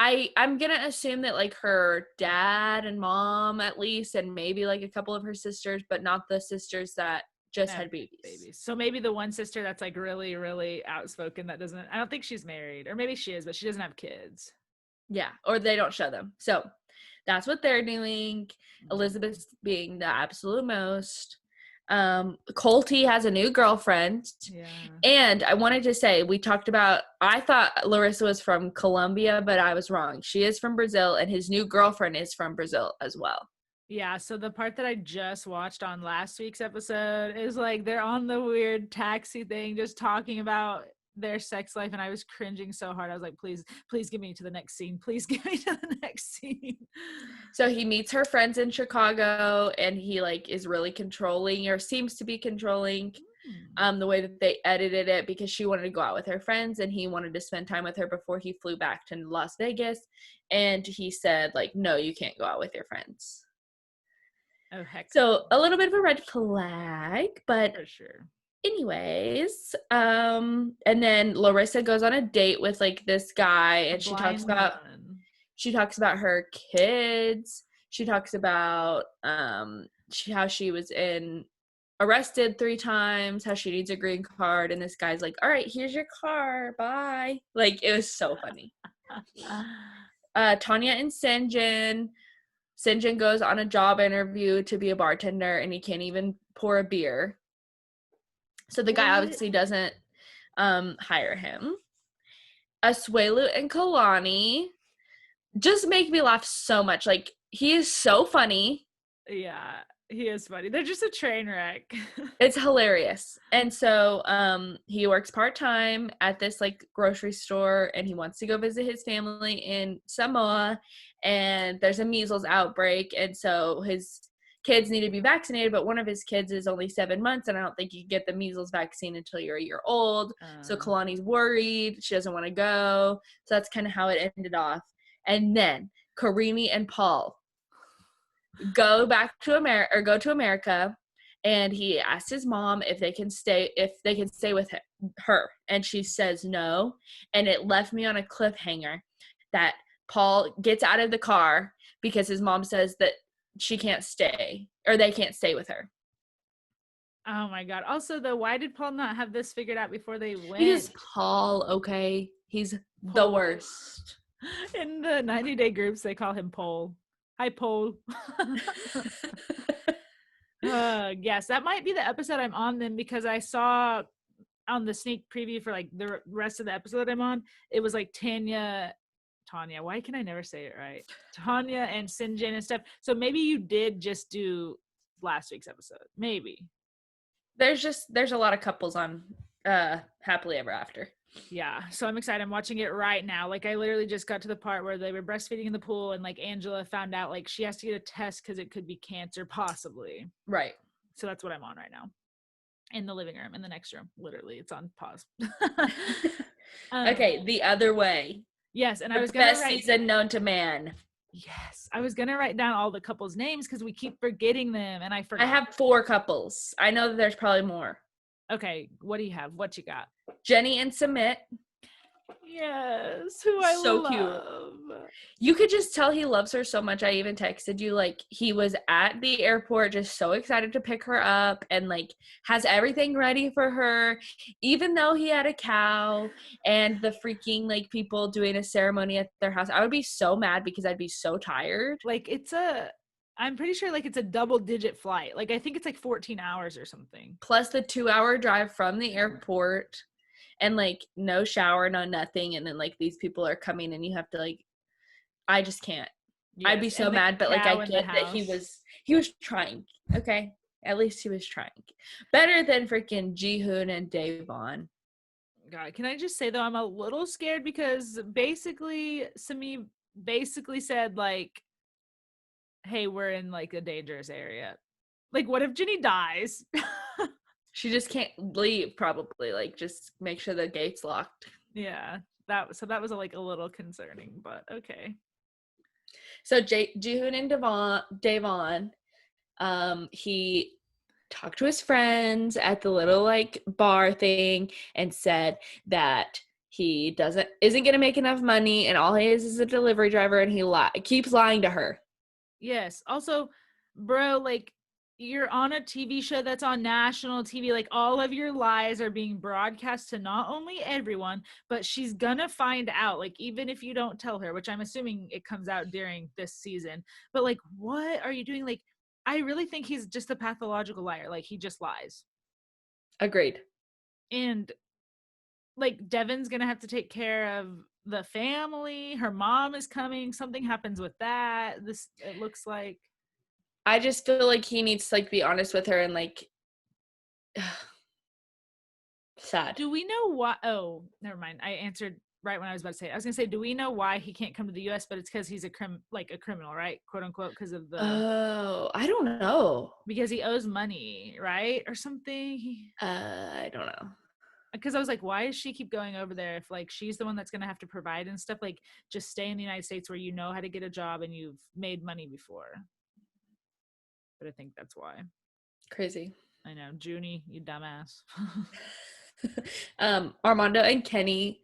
[SPEAKER 2] I'm going to assume that, like, her dad and mom, at least, and maybe, like, a couple of her sisters, but not the sisters that just had babies.
[SPEAKER 1] So maybe the one sister that's, like, really, really outspoken that doesn't – I don't think she's married. Or maybe she is, but she doesn't have kids.
[SPEAKER 2] Yeah, or they don't show them. So that's what they're doing. Elizabeth's being the absolute most. Colty has a new girlfriend. Yeah. And I wanted to say, we talked about, I thought Larissa was from Colombia, but I was wrong. She is from Brazil, and his new girlfriend is from Brazil as well.
[SPEAKER 1] Yeah, so the part that I just watched on last week's episode is like they're on the weird taxi thing just talking about their sex life, and I was cringing so hard. I was like, please get me to the next scene. Please get me to the next scene.
[SPEAKER 2] So he meets her friends in Chicago, and he, like, is really controlling, or seems to be controlling the way that they edited it, because she wanted to go out with her friends and he wanted to spend time with her before he flew back to Las Vegas. And he said, like, no, you can't go out with your friends.
[SPEAKER 1] Oh, heck.
[SPEAKER 2] So a little bit of a red flag, but
[SPEAKER 1] for sure.
[SPEAKER 2] Anyways, and then Larissa goes on a date with like this guy, and she talks about her kids. She talks about how she was arrested 3 times, how she needs a green card, and this guy's like, all right, here's your car, bye. Like, it was so funny. Tanya and Sinjin goes on a job interview to be a bartender, and he can't even pour a beer. So the guy obviously doesn't hire him. Asuelu and Kalani just make me laugh so much. Like, he is so funny.
[SPEAKER 1] Yeah, he is funny. They're just a train wreck.
[SPEAKER 2] It's hilarious. And so he works part-time at this like grocery store, and he wants to go visit his family in Samoa, and there's a measles outbreak, and so his kids need to be vaccinated, but one of his kids is only 7 months, and I don't think you get the measles vaccine until you're a year old. So Kalani's worried. She doesn't want to go. So that's kind of how it ended off. And then Karimi and Paul go to America, and he asked his mom if they can stay with her, and she says no, and it left me on a cliffhanger that Paul gets out of the car because his mom says that she can't stay, or they can't stay with her.
[SPEAKER 1] Oh my god. Also, though, why did Paul not have this figured out before they went?
[SPEAKER 2] Because Paul, okay, he's Paul. The worst.
[SPEAKER 1] In the 90-day groups, they call him Paul. Hi, Paul. Yes, that might be the episode I'm on then, because I saw on the sneak preview for like the rest of the episode I'm on, it was like Tanya, why can I never say it right? Tanya and Sinjin and stuff. So maybe you did just do last week's episode. Maybe.
[SPEAKER 2] There's a lot of couples on Happily Ever After.
[SPEAKER 1] Yeah, so I'm excited. I'm watching it right now. Like, I literally just got to the part where they were breastfeeding in the pool, and like Angela found out like she has to get a test because it could be cancer, possibly.
[SPEAKER 2] Right.
[SPEAKER 1] So that's what I'm on right now. In the living room, in the next room. Literally, it's on pause.
[SPEAKER 2] Okay, The Other Way.
[SPEAKER 1] Yes, and
[SPEAKER 2] I was gonna best season known to man.
[SPEAKER 1] Yes, I was gonna write down all the couples' names because we keep forgetting them, and I forgot.
[SPEAKER 2] I have 4 couples. I know that there's probably more.
[SPEAKER 1] Okay, what do you have? What you got?
[SPEAKER 2] Jenny and Sumit.
[SPEAKER 1] Yes, who I love. So cute.
[SPEAKER 2] You could just tell he loves her so much. I even texted you, like, he was at the airport just so excited to pick her up, and like has everything ready for her, even though he had a cow and the freaking like people doing a ceremony at their house. I would be so mad because I'd be so tired.
[SPEAKER 1] Like, I'm pretty sure like it's a double-digit flight. Like, I think it's like 14 hours or something.
[SPEAKER 2] Plus the 2-hour drive from the airport, and like no shower, no nothing, and then like these people are coming, and you have to like, I just can't. Yes, I'd be so mad, but like I get that he was trying. Okay, at least he was trying. Better than freaking Jihoon and Davon.
[SPEAKER 1] God, can I just say though, I'm a little scared because basically Sami basically said like, hey, we're in like a dangerous area. Like, what if Ginny dies?
[SPEAKER 2] She just can't leave, probably. Like, just make sure the gate's locked.
[SPEAKER 1] Yeah, that was like a little concerning, but okay.
[SPEAKER 2] So Jihoon and Davon, he talked to his friends at the little like bar thing and said that he isn't gonna make enough money, and all he is a delivery driver, and he keeps lying to her.
[SPEAKER 1] Yes. Also, bro, like, you're on a TV show that's on national TV. Like, all of your lies are being broadcast to not only everyone, but she's gonna find out, like, even if you don't tell her, which I'm assuming it comes out during this season. But like, what are you doing? Like, I really think he's just a pathological liar. Like, he just lies.
[SPEAKER 2] Agreed.
[SPEAKER 1] And like, Devon's gonna have to take care of the family. Her mom is coming. Something happens with that. It looks like.
[SPEAKER 2] I just feel like he needs to like be honest with her and like sad.
[SPEAKER 1] Do we know why? Oh, never mind. I answered right when I was about to say it. I was gonna say, do we know why he can't come to the US? But it's because he's a criminal, right? Quote unquote, because of the.
[SPEAKER 2] Oh, I don't know.
[SPEAKER 1] Because he owes money, right, or something.
[SPEAKER 2] I don't know.
[SPEAKER 1] Because I was like, why does she keep going over there if like she's the one that's gonna have to provide and stuff? Like, just stay in the United States where you know how to get a job and you've made money before. But I think that's why.
[SPEAKER 2] Crazy.
[SPEAKER 1] I know, Junie, you dumbass.
[SPEAKER 2] Armando and Kenny,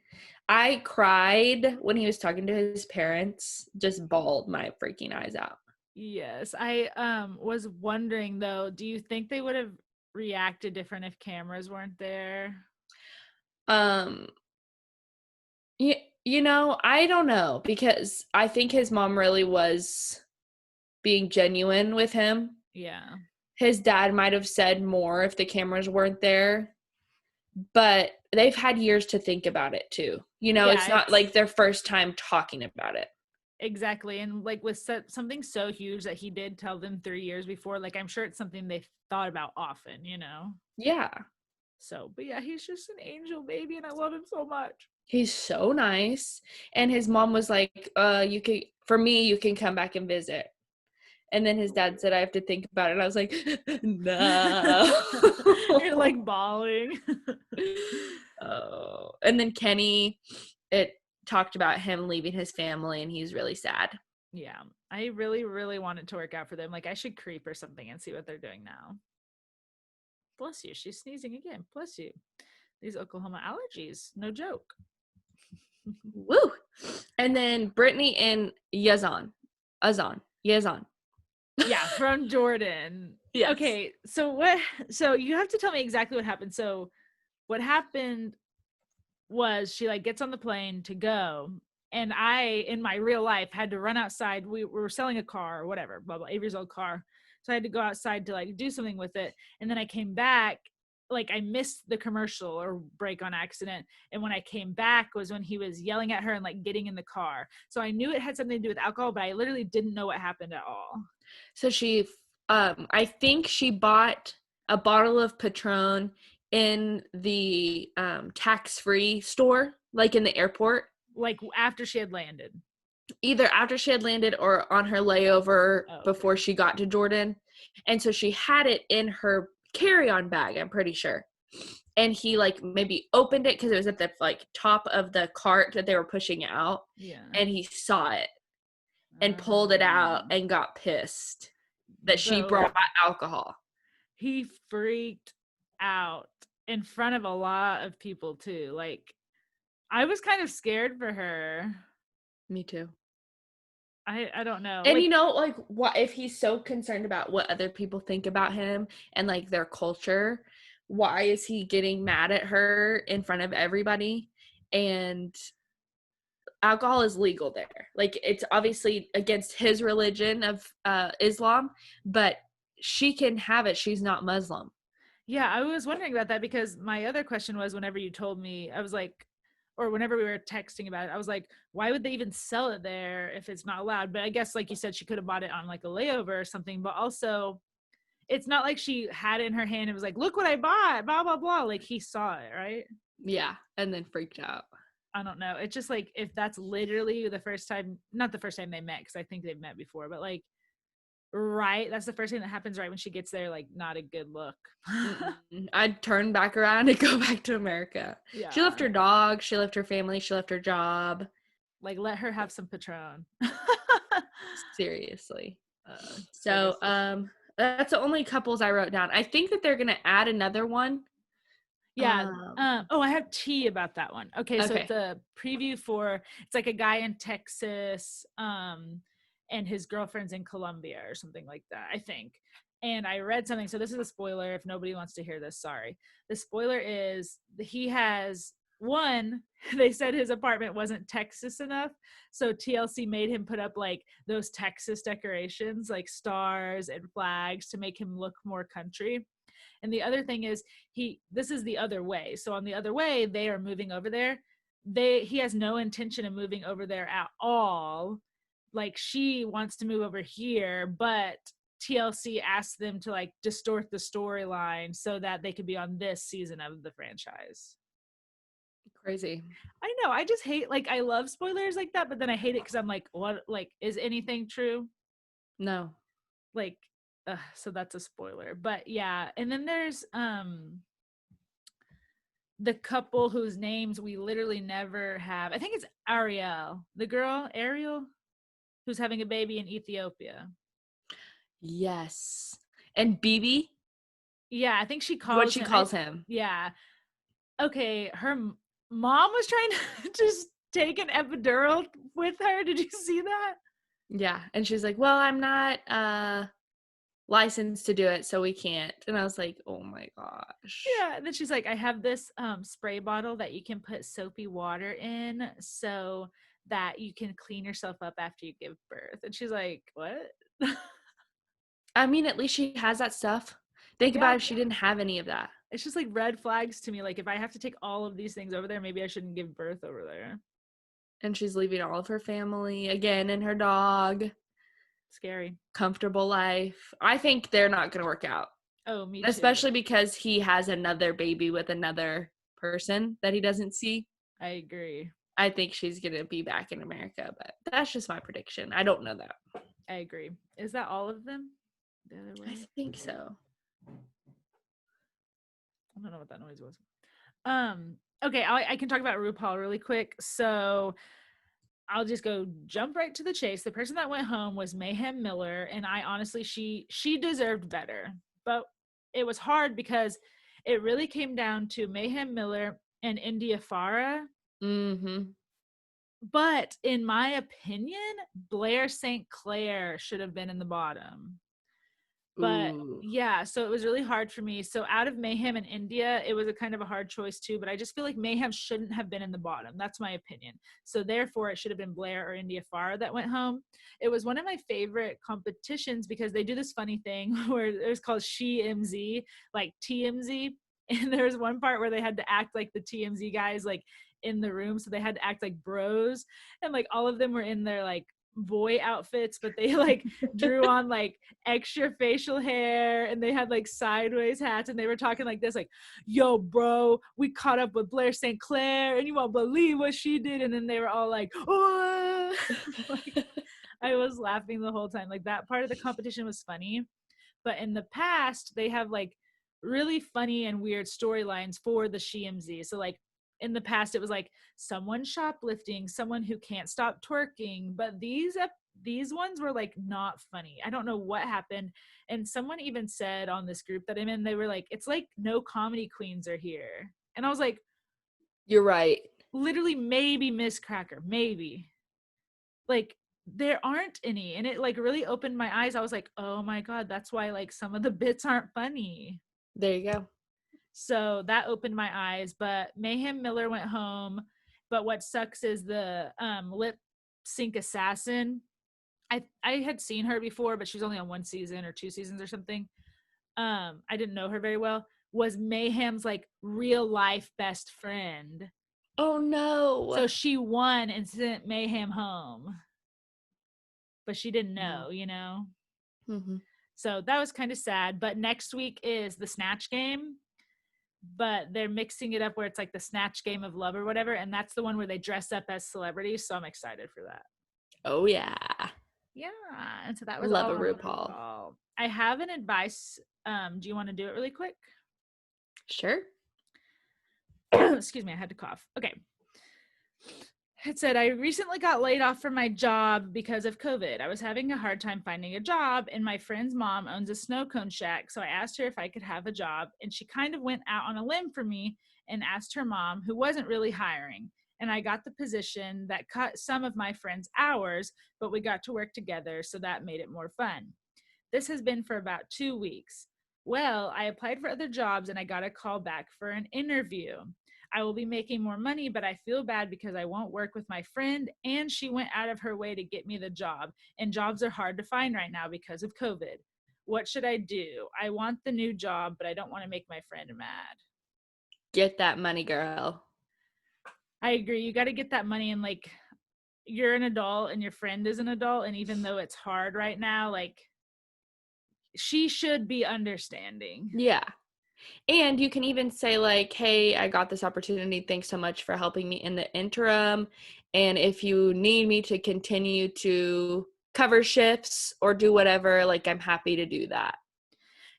[SPEAKER 2] I cried when he was talking to his parents, just bawled my freaking eyes out.
[SPEAKER 1] Yes, I was wondering though, do you think they would have reacted different if cameras weren't there?
[SPEAKER 2] Um, you know, I don't know, because I think his mom really was being genuine with him.
[SPEAKER 1] Yeah.
[SPEAKER 2] His dad might have said more if the cameras weren't there, but they've had years to think about it too. You know,
[SPEAKER 1] Yeah,
[SPEAKER 2] it's not
[SPEAKER 1] it's
[SPEAKER 2] like their first time talking about it.
[SPEAKER 1] exactly. And like with something so huge that he did tell them 3 years before, like I'm sure it's something they thought about often, you know?
[SPEAKER 2] Yeah.
[SPEAKER 1] So, but yeah, he's just an angel baby and I love him so much.
[SPEAKER 2] He's so nice. And his mom was like, you can, for me, you can come back and visit. And then his dad said, I have to think about it. And I was like, no.
[SPEAKER 1] You're like bawling.
[SPEAKER 2] Oh. And then Kenny, it talked about him leaving his family, and he's really sad.
[SPEAKER 1] Yeah, I really, really want it to work out for them. Like I should creep or something and see what they're doing now. Bless you. She's sneezing again. Bless you. These Oklahoma allergies. No joke.
[SPEAKER 2] Woo. And then Brittany and Yazan.
[SPEAKER 1] Yeah, from Jordan.
[SPEAKER 2] Yes.
[SPEAKER 1] Okay, so what? So you have to tell me exactly what happened. So what happened was she like gets on the plane to go, and I, in my real life, had to run outside. We were selling a car or whatever, blah blah, Avery's old car. So I had to go outside to like do something with it, and then I came back. Like I missed the commercial or break on accident, and when I came back was when he was yelling at her and like getting in the car. So I knew it had something to do with alcohol, but I literally didn't know what happened at all.
[SPEAKER 2] So she, I think she bought a bottle of Patron in the tax-free store, like in the airport,
[SPEAKER 1] Like after she had landed.
[SPEAKER 2] either after she had landed or on her layover
[SPEAKER 1] Oh, okay.
[SPEAKER 2] before she got to Jordan. And so she had it in her carry-on bag, I'm pretty sure. And he like maybe opened it because it was at the like top of the cart that they were pushing out.
[SPEAKER 1] Yeah.
[SPEAKER 2] And he saw it and pulled it out and got pissed that she brought alcohol.
[SPEAKER 1] He freaked out in front of a lot of people too. Like I was kind of scared for her.
[SPEAKER 2] Me too.
[SPEAKER 1] I don't know.
[SPEAKER 2] And
[SPEAKER 1] like,
[SPEAKER 2] you know, like, what if he's so concerned about what other people think about him and like their culture? Why is he getting mad at her in front of everybody? And alcohol is legal there. Like, it's obviously against his religion of Islam, but she can have it. She's not Muslim.
[SPEAKER 1] yeah, I was wondering about that because my other question was whenever you told me, I was like, or whenever we were texting about it, I was like, why would they even sell it there if it's not allowed? But I guess, like you said, she could have bought it on like a layover or something. But also, it's not like she had it in her hand and was like, look what I bought, blah, blah, blah. Like he saw it, right?
[SPEAKER 2] Yeah. And then freaked out.
[SPEAKER 1] I don't know. It's just like if that's literally the first time, not the first time they met, because I think they've met before, but like, right, that's the first thing that happens right when she gets there. Like, not a good look.
[SPEAKER 2] I'd turn back around and go back to America.
[SPEAKER 1] Yeah.
[SPEAKER 2] She left her dog. She left her family. She left her job.
[SPEAKER 1] Like, let her have some Patron.
[SPEAKER 2] Seriously.
[SPEAKER 1] So
[SPEAKER 2] that's the only couples I wrote down. I think that they're gonna add another one.
[SPEAKER 1] yeah. Oh, I have tea about that one. Okay, so it's a preview for, it's like a guy in Texas, and his girlfriend's in Colombia or something like that, I think. And I read something. So this is a spoiler. If nobody wants to hear this, sorry. The spoiler is he has one. They said his apartment wasn't Texas enough, so TLC made him put up like those Texas decorations, like stars and flags, to make him look more country. And the other thing is this is the other way. So on the other way, they are moving over there. He has no intention of moving over there at all. Like she wants to move over here, but TLC asked them to like distort the storyline so that they could be on this season of the franchise.
[SPEAKER 2] Crazy.
[SPEAKER 1] I know. I just hate, like, I love spoilers like that, but then I hate it because I'm like, what? Like, is anything true?
[SPEAKER 2] No.
[SPEAKER 1] Like, so that's a spoiler. But yeah, and then there's the couple whose names we literally never have. I think it's Ariel, the girl Ariel, who's having a baby in Ethiopia.
[SPEAKER 2] Yes. And BB.
[SPEAKER 1] Yeah, I think she
[SPEAKER 2] What
[SPEAKER 1] calls
[SPEAKER 2] she
[SPEAKER 1] him.
[SPEAKER 2] calls him.
[SPEAKER 1] Yeah. Okay, her mom was trying to just take an epidural with her. Did you see that?
[SPEAKER 2] Yeah. And she's like, well, I'm not licensed to do it, so we can't. And I was like, oh my gosh.
[SPEAKER 1] Yeah, and then she's like, I have this spray bottle that you can put soapy water in so that you can clean yourself up after you give birth. And she's like, what?
[SPEAKER 2] I mean, at least she has that stuff. Think
[SPEAKER 1] Yeah,
[SPEAKER 2] about if she didn't have any of that.
[SPEAKER 1] it's just like red flags to me. Like, if I have to take all of these things over there, maybe I shouldn't give birth over there.
[SPEAKER 2] And she's leaving all of her family again and her dog.
[SPEAKER 1] Scary.
[SPEAKER 2] Comfortable life. I think they're not going to work out.
[SPEAKER 1] Oh, me too.
[SPEAKER 2] Especially because he has another baby with another person that he doesn't see.
[SPEAKER 1] I agree.
[SPEAKER 2] I think she's going to be back in America, but that's just my prediction. I don't know that.
[SPEAKER 1] I agree. Is that all of them? The other way?
[SPEAKER 2] I think so.
[SPEAKER 1] I don't know what that noise was. Okay, I can talk about RuPaul really quick. So I'll just go jump right to the chase. The person that went home was Mayhem Miller, and I honestly, she deserved better, but it was hard because it really came down to Mayhem Miller and India Farah.
[SPEAKER 2] Mm-hmm.
[SPEAKER 1] But in my opinion, Blair St. Clair should have been in the bottom. But
[SPEAKER 2] Ooh.
[SPEAKER 1] yeah, so it was really hard for me. So out of Mayhem and India, it was a kind of a hard choice too, but I just feel like Mayhem shouldn't have been in the bottom. That's my opinion. So therefore it should have been Blair or India Farah that went home. It was one of my favorite competitions because they do this funny thing where it was called She MZ, like TMZ. And there was one part where they had to act like the TMZ guys like in the room. So they had to act like bros. And like all of them were in their like boy outfits, but they like drew on like extra facial hair and they had like sideways hats and they were talking like this, like, yo bro, we caught up with Blair St. Clair and you won't believe what she did. And then they were all like, oh. Like, I was laughing the whole time. Like that part of the competition was funny, but in the past they have like really funny and weird storylines for the SheMZ. So like in the past it was like someone shoplifting, someone who can't stop twerking, but these ones were like not funny. I don't know what happened. And someone even said on this group that I'm in, they were like, it's like no comedy queens are here. And I was like,
[SPEAKER 2] You're right.
[SPEAKER 1] literally maybe Miss Cracker, maybe. Like there aren't any. And it like really opened my eyes. I was like, oh my God, that's why like some of the bits aren't funny.
[SPEAKER 2] There you go.
[SPEAKER 1] So that opened my eyes. But Mayhem Miller went home. But what sucks is the lip sync assassin. I had seen her before, but she was only on one season or two seasons or something. I didn't know her very well. Was Mayhem's like real life best friend.
[SPEAKER 2] Oh no.
[SPEAKER 1] So she won and sent Mayhem home. But she didn't know, you know?
[SPEAKER 2] Mm-hmm.
[SPEAKER 1] So that was kind of sad. But next week is the Snatch Game. But they're mixing it up where it's like the Snatch Game of Love or whatever. And that's the one where they dress up as celebrities. So I'm excited for that.
[SPEAKER 2] Oh yeah.
[SPEAKER 1] Yeah. And so that was
[SPEAKER 2] Love
[SPEAKER 1] all
[SPEAKER 2] a
[SPEAKER 1] on
[SPEAKER 2] RuPaul.
[SPEAKER 1] RuPaul. I have an advice. Do you want to do it really quick?
[SPEAKER 2] Sure.
[SPEAKER 1] Excuse me, I had to cough. Okay. It said, I recently got laid off from my job because of COVID. I was having a hard time finding a job, and my friend's mom owns a snow cone shack. So I asked her if I could have a job, and she kind of went out on a limb for me and asked her mom, who wasn't really hiring. And I got the position that cut some of my friend's hours, but we got to work together, so that made it more fun. This has been for about 2 weeks. Well, I applied for other jobs and I got a call back for an interview. I will be making more money, but I feel bad because I won't work with my friend and she went out of her way to get me the job. And jobs are hard to find right now because of COVID. What should I do? I want the new job, but I don't want to make my friend mad.
[SPEAKER 2] Get that money, girl.
[SPEAKER 1] I agree. You got to get that money, and like you're an adult and your friend is an adult. And even though it's hard right now, like she should be understanding.
[SPEAKER 2] Yeah. And you can even say like, hey, I got this opportunity. Thanks so much for helping me in the interim. And if you need me to continue to cover shifts or do whatever, like I'm happy to do that.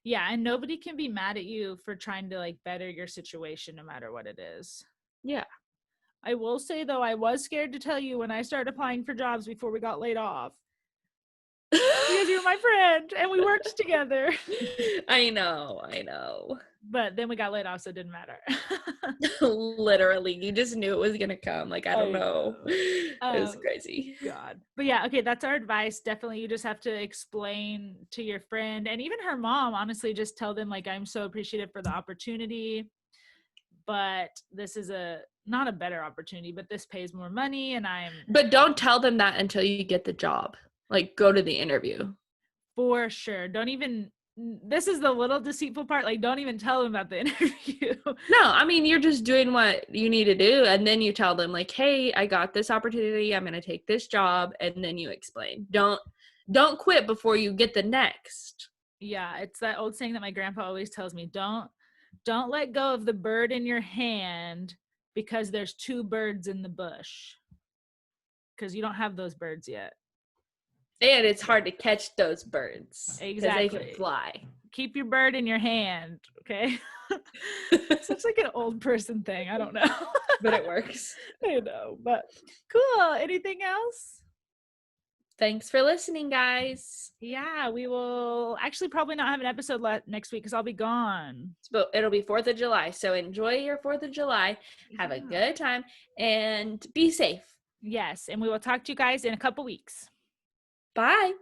[SPEAKER 1] Yeah, and nobody can be mad at you for trying to like better your situation no matter what it is.
[SPEAKER 2] Yeah.
[SPEAKER 1] I will say though, I was scared to tell you when I started applying for jobs before we got laid off. because you're my friend and we worked together.
[SPEAKER 2] I know.
[SPEAKER 1] But then we got laid off, so it didn't matter.
[SPEAKER 2] Literally, you just knew it was gonna come. Like, I don't know. It was crazy.
[SPEAKER 1] God. But yeah, okay, that's our advice. Definitely, you just have to explain to your friend and even her mom, honestly, just tell them, like, I'm so appreciative for the opportunity, but this is not a better opportunity, but this pays more money and
[SPEAKER 2] But don't tell them that until you get the job. Like, go to the interview.
[SPEAKER 1] For sure. This is the little deceitful part. Like, don't even tell them about the interview.
[SPEAKER 2] No, I mean, you're just doing what you need to do. And then you tell them, like, hey, I got this opportunity. I'm going to take this job. And then you explain. Don't quit before you get the next.
[SPEAKER 1] Yeah. It's that old saying that my grandpa always tells me, don't let go of the bird in your hand because there's two birds in the bush. Because you don't have those birds yet.
[SPEAKER 2] And it's hard to catch those birds.
[SPEAKER 1] Exactly.
[SPEAKER 2] Because they can fly.
[SPEAKER 1] Keep your bird in your hand, okay? Such like an old person thing. I don't know.
[SPEAKER 2] But it works.
[SPEAKER 1] I know. But cool. Anything else?
[SPEAKER 2] Thanks for listening, guys.
[SPEAKER 1] Yeah, we will actually probably not have an episode next week because I'll be gone.
[SPEAKER 2] But it'll be 4th of July. So enjoy your 4th of July. Have a good time. And be safe.
[SPEAKER 1] Yes. And we will talk to you guys in a couple weeks.
[SPEAKER 2] Bye.